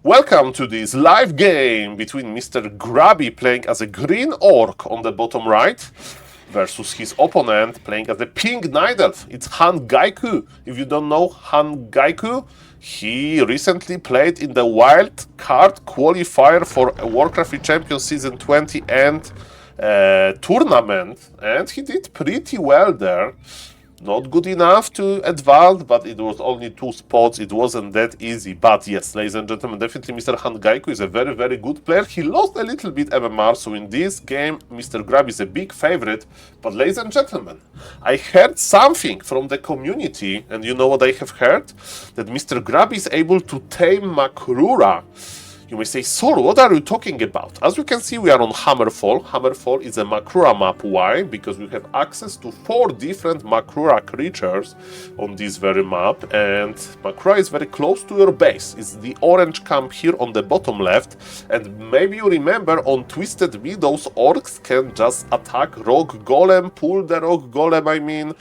Welcome to this live game between Mr. Grubby playing as a green orc on the bottom right versus his opponent playing as a pink night elf. It's Han Gaiku. If you don't know Han Gaiku, he recently played in the wild card qualifier for a Warcraft Champions Season 20 and tournament, and he did pretty well there. Not good enough to advance, but it was only 2 spots. It wasn't that easy. But yes, ladies and gentlemen, definitely Mr. Han Gaiku is a very, very good player. He lost a little bit MMR, so in this game, Mr. Grub is a big favorite. But ladies and gentlemen, I heard something from the community, and you know what I have heard? That Mr. Grub is able to tame Makrura. You may say, Saul, what are you talking about? As you can see, we are on Hammerfall. Hammerfall is a Makrura map. Why? Because we have access to 4 different Makrura creatures on this very map, and Makrura is very close to your base. It's the orange camp here on the bottom left, and maybe you remember on Twisted Meadows, orcs can just attack Rock Golem, pull the Rock Golem,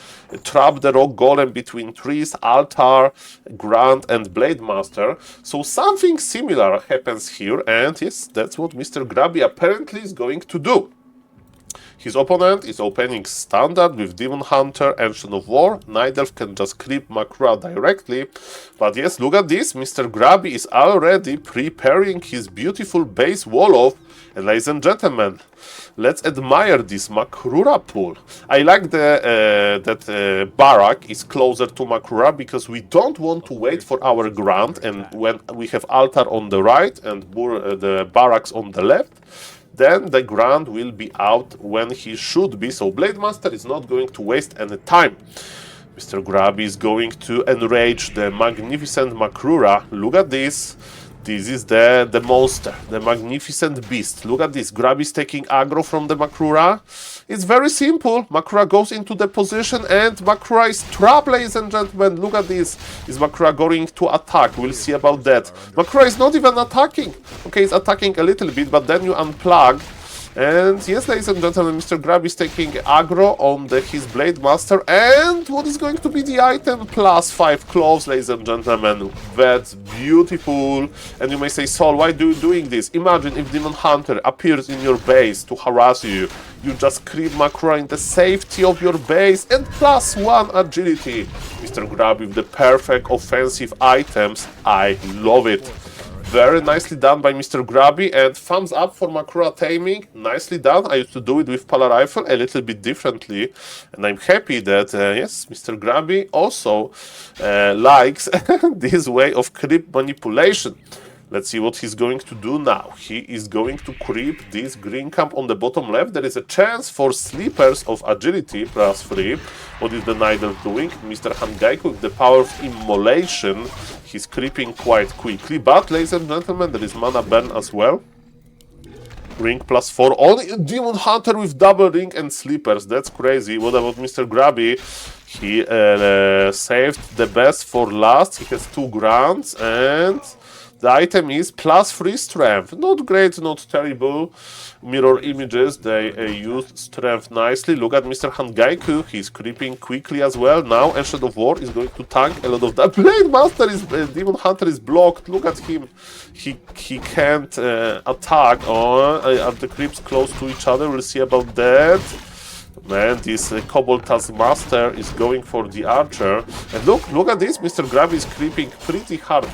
trap the Rock Golem between trees, altar, Grand, and Blade Master. So something similar happens here, and yes, that's what Mr. Grubby apparently is going to do. His opponent is opening standard with Demon Hunter, Ancient of War. Night Elf can just creep Makrura directly. But yes, look at this. Mr. Grubby is already preparing his beautiful base wall off. And ladies and gentlemen, let's admire this Makrura pool. I like that Barrack is closer to Makrura because we don't want to wait for our Grand, and when we have altar on the right and the Barracks on the left, then the Grand will be out when he should be, so Blade Master is not going to waste any time. Mr. Grubby is going to enrage the magnificent Makrura. Look at this. This is the monster, the magnificent beast. Look at this. Grubby is taking aggro from the Makrura. It's very simple. Makrura goes into the position and Makrura is trapped, ladies and gentlemen. Look at this. Is Makrura going to attack? We'll see about that. Makrura is not even attacking. Okay, it's attacking a little bit, but then you unplug. And yes, ladies and gentlemen, Mr. Grub is taking aggro on his Blade Master. And what is going to be the item? Plus 5 claws, ladies and gentlemen. That's beautiful. And you may say, Saul, why are you doing this? Imagine if Demon Hunter appears in your base to harass you. You just creep Makrura in the safety of your base and plus 1 agility. Mr. Grub with the perfect offensive items. I love it. Very nicely done by Mr. Grubby, and thumbs up for Makrura taming. Nicely done. I used to do it with Pala Rifle a little bit differently, and I'm happy that, yes, Mr. Grubby also likes this way of creep manipulation. Let's see what he's going to do now. He is going to creep this green camp on the bottom left. There is a chance for sleepers of agility, plus 3. What is the Night Elf doing? Mr. Han Gaiku with the power of immolation. He's creeping quite quickly. But, ladies and gentlemen, there is mana burn as well. Ring plus 4. Only a Demon Hunter with double ring and sleepers. That's crazy. What about Mr. Grubby? He saved the best for last. He has 2 Grands and the item is plus 3 strength. Not great, not terrible. Mirror images, they used strength nicely. Look at Mr. Han Gaiku, he's creeping quickly as well. Now Ancient of War is going to tank a lot of that. Blade Master is, Demon Hunter is blocked. Look at him. He can't attack at the creeps close to each other. We'll see about that. Man, this Kobold Taskmaster is going for the archer. And look at this, Mr. Grubby is creeping pretty hard.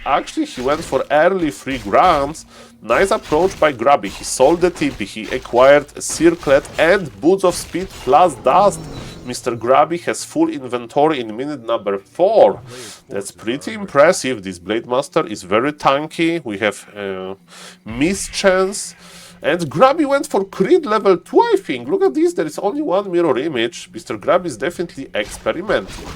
Actually, he went for early 3 Grands. Nice approach by Grubby. He sold the TP, he acquired a Circlet and Boots of Speed plus Dust. Mr. Grubby has full inventory in minute number 4. That's pretty impressive. This Blade Master is very tanky. We have mischance. And Grubby went for crit level 2, I think. Look at this, there is only 1 mirror image. Mr. Grubby is definitely experimenting.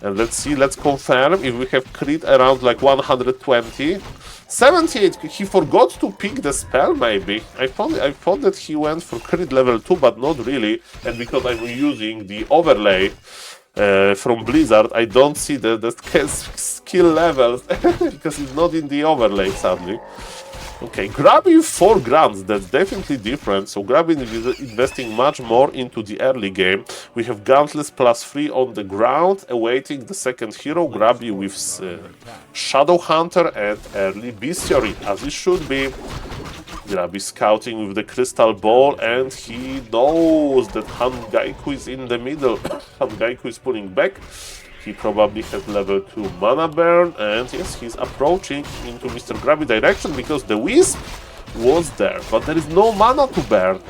And let's see, let's confirm if we have crit around like 120. 78, he forgot to pick the spell maybe. I thought that he went for crit level 2, but not really. And because I'm using the overlay from Blizzard, I don't see the skill levels because it's not in the overlay, sadly. Okay, Grubby 4 grants, that's definitely different. So Grubby is investing much more into the early game. We have Gauntless +3 on the ground, awaiting the second hero. Grubby with Shadow Hunter and early Bestiary, as it should be. Grubby scouting with the Crystal Ball, and he knows that Han Gaiku is in the middle. Han Gaiku is pulling back. He probably has level 2 mana burn, and yes, he's approaching into Mr. Grubby direction because the Wisp was there, but there is no mana to burn.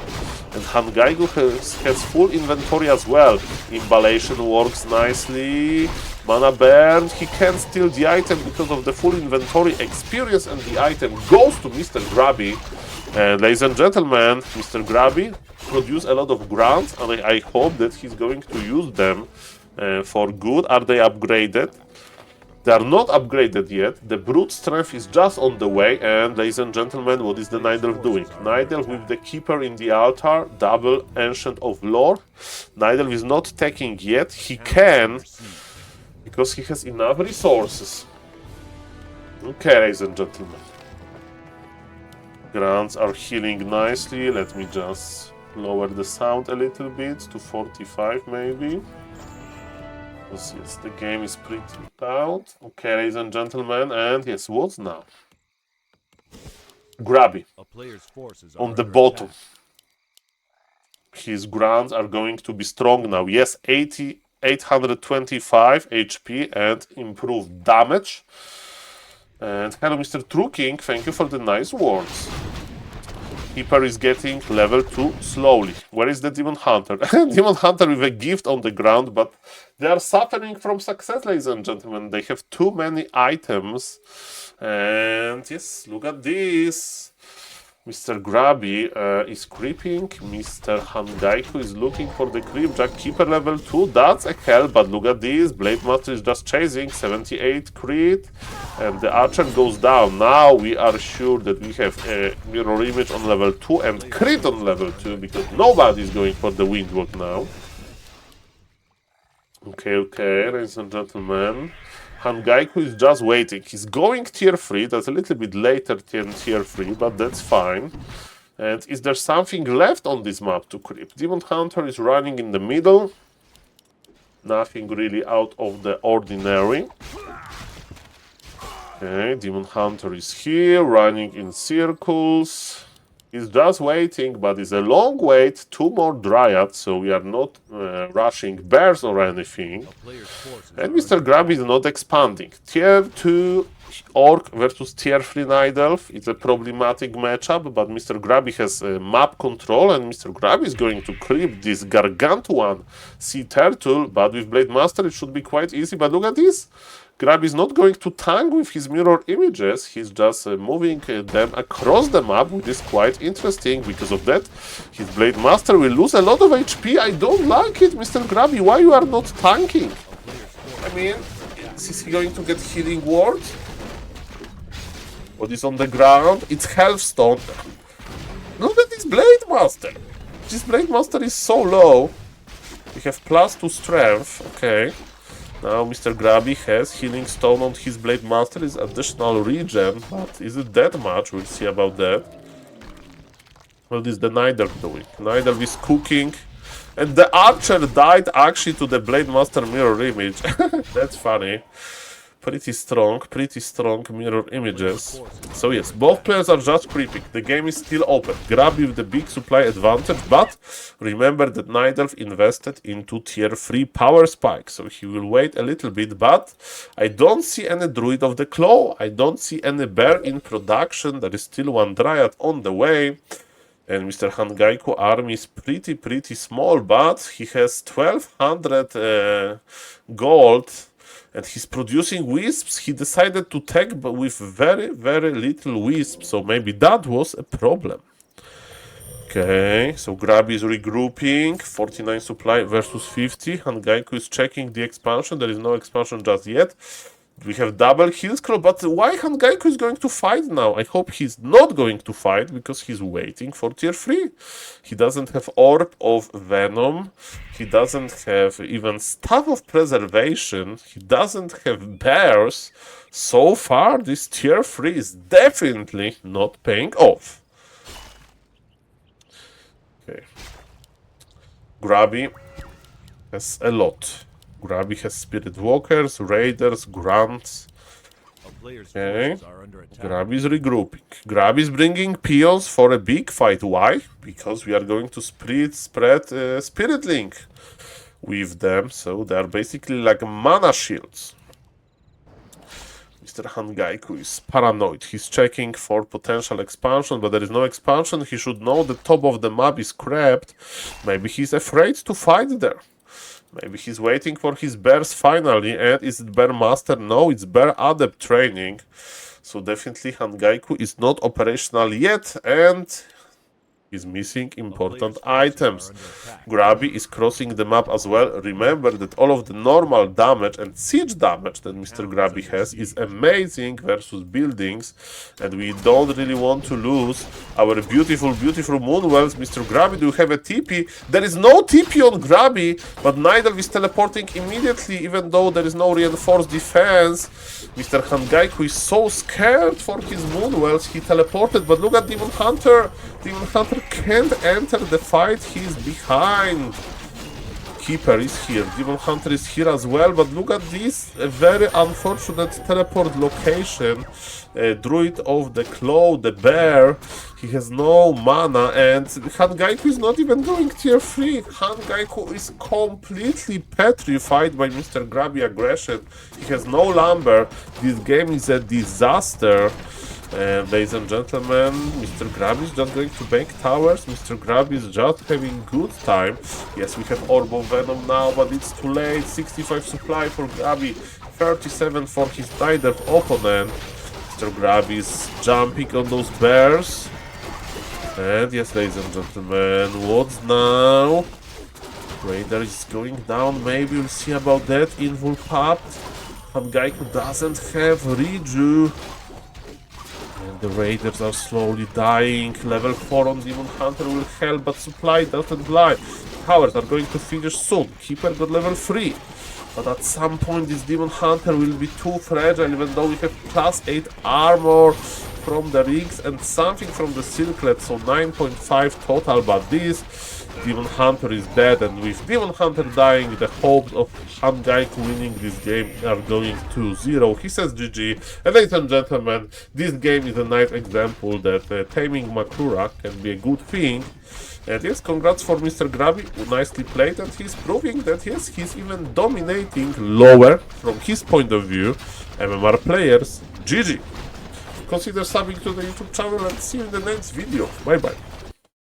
And Han Gaiku has full inventory as well. Imballation works nicely. Mana burn, he can't steal the item because of the full inventory experience, and the item goes to Mr. Grubby. And ladies and gentlemen, Mr. Grubby produced a lot of grants, and I hope that he's going to use them for good. Are they upgraded? They are not upgraded yet. The brute strength is just on the way, and ladies and gentlemen, what is the Nidelf doing? Nidelf with the keeper in the altar, double Ancient of Lore. Nidelf is not taking yet. He can, because he has enough resources. Okay, ladies and gentlemen. Grants are healing nicely. Let me just lower the sound a little bit to 45 maybe. Yes, the game is pretty loud. Okay, ladies and gentlemen, and yes, what now? Grubby on the bottom. His grants are going to be strong now. Yes, 825 HP and improved damage. And hello, Mr. True King, thank you for the nice words. Keeper is getting level 2 slowly. Where is the Demon Hunter? Demon Hunter with a gift on the ground, but they are suffering from success, ladies and gentlemen. They have too many items. And yes, look at this. Mr. Grubby is creeping. Mr. Han Gaiku is looking for the creep. Jack Keeper level 2. That's a hell, but look at this. Blade Master is just chasing. 78 crit. And the archer goes down. Now we are sure that we have a mirror image on level 2 and crit on level 2, because nobody is going for the Windwalk now. Okay, ladies and gentlemen. Han Gaiku is just waiting. He's going tier 3. That's a little bit later than tier 3, but that's fine. And is there something left on this map to creep? Demon Hunter is running in the middle. Nothing really out of the ordinary. Okay, Demon Hunter is here, running in circles. He's just waiting, but it's a long wait. 2 more Dryads, so we are not rushing bears or anything. And Mr. Grubby is not expanding. Tier 2 Orc versus Tier 3 Nidelf. It's a problematic matchup, but Mr. Grubby has map control, and Mr. Grubby is going to creep this gargantuan sea turtle, but with Blade Master it should be quite easy. But look at this. Grubby is not going to tank with his mirror images, he's just moving them across the map, which is quite interesting. Because of that, his Blade Master will lose a lot of HP. I don't like it, Mr. Grubby. Why you are not tanking? I mean, is he going to get healing ward? What is on the ground? It's Healthstone. Look at this Blade Master. This Blade Master is so low. We have +2 strength, okay. Now Mr. Grubby has Healing Stone on his Blade Master, is additional regen, but is it that much? We'll see about that. What is the Nidelf doing? Nidelf is cooking, and the archer died actually to the Blade Master mirror image. That's funny. Pretty strong mirror images. So yes, both players are just creeping. The game is still open. Grubby with the big supply advantage, but remember that Nidelf invested into tier 3 power spike, so he will wait a little bit. But I don't see any Druid of the Claw. I don't see any bear in production. There is still 1 Dryad on the way. And Mr. Han Gaiku army is pretty small, but he has 1200 gold. And he's producing wisps. He decided to tag with very little wisps, so maybe that was a problem. Okay, so Grubby is regrouping. 49 supply versus 50. Han Gaiku is checking the expansion. There is no expansion just yet. We have double heal scroll, but why Hangaiku is going to fight now? I hope he's not going to fight because he's waiting for tier 3. He doesn't have Orb of Venom. He doesn't have even Staff of Preservation. He doesn't have Bears. So far, this tier 3 is definitely not paying off. Okay. Grubby has a lot. Grubby has Spirit Walkers, Raiders, Grunts. Okay. Grubby is regrouping. Grubby is bringing peons for a big fight. Why? Because we are going to spread Spirit Link with them. So they are basically like mana shields. Mr. Hangaiku is paranoid. He's checking for potential expansion, but there is no expansion. He should know the top of the map is cracked. Maybe he's afraid to fight there. Maybe he's waiting for his bears finally, and is it Bear Master? No, it's Bear Adept training. So definitely Hangaiku is not operational yet, and is missing important items. Grubby is crossing the map as well. Remember that all of the normal damage and siege damage that Mr. Grubby has is amazing versus buildings, and we don't really want to lose our beautiful Moonwells. Mr. Grubby, do you have a TP? There is no TP on Grubby, but Nidal is teleporting immediately, even though there is no reinforced defense. Mr. Hangaiku is so scared for his Moonwells, he teleported, but look at Demon Hunter. Demon Hunter can't enter the fight, he's behind. Keeper is here, Demon Hunter is here as well, but look at this very unfortunate teleport location. Druid of the Claw, the bear, he has no mana, and Hangaiku is not even doing tier 3. Hangaiku is completely petrified by Mr. Grubby aggression. He has no lumber. This game is a disaster. Ladies and gentlemen, Mr. Grubby is just going to bank towers. Mr. Grubby is just having good time. Yes, we have Orb of Venom now, but it's too late. 65 supply for Grubby, 37 for his Nidal opponent. Mr. Grubby is jumping on those bears. And yes, ladies and gentlemen, what's now? Raider is going down, maybe we'll see about that. Invul popped. Hangaiku doesn't have Reju. And the Raiders are slowly dying. Level 4 on Demon Hunter will help, but supply doesn't lie. Towers are going to finish soon. Keeper got level 3. But at some point this Demon Hunter will be too fragile, even though we have plus 8 armor from the rings and something from the circlet, so 9.5 total, but this Demon Hunter is dead, and with Demon Hunter dying, the hopes of Hangaiku winning this game are going to 0. He says GG, and ladies and gentlemen, this game is a nice example that Taming Makrura can be a good thing. And yes, congrats for Mr. Grubby, who nicely played, and he's proving that yes, he's even dominating lower, from his point of view, MMR players. GG! Consider subbing to the YouTube channel and see you in the next video. Bye bye.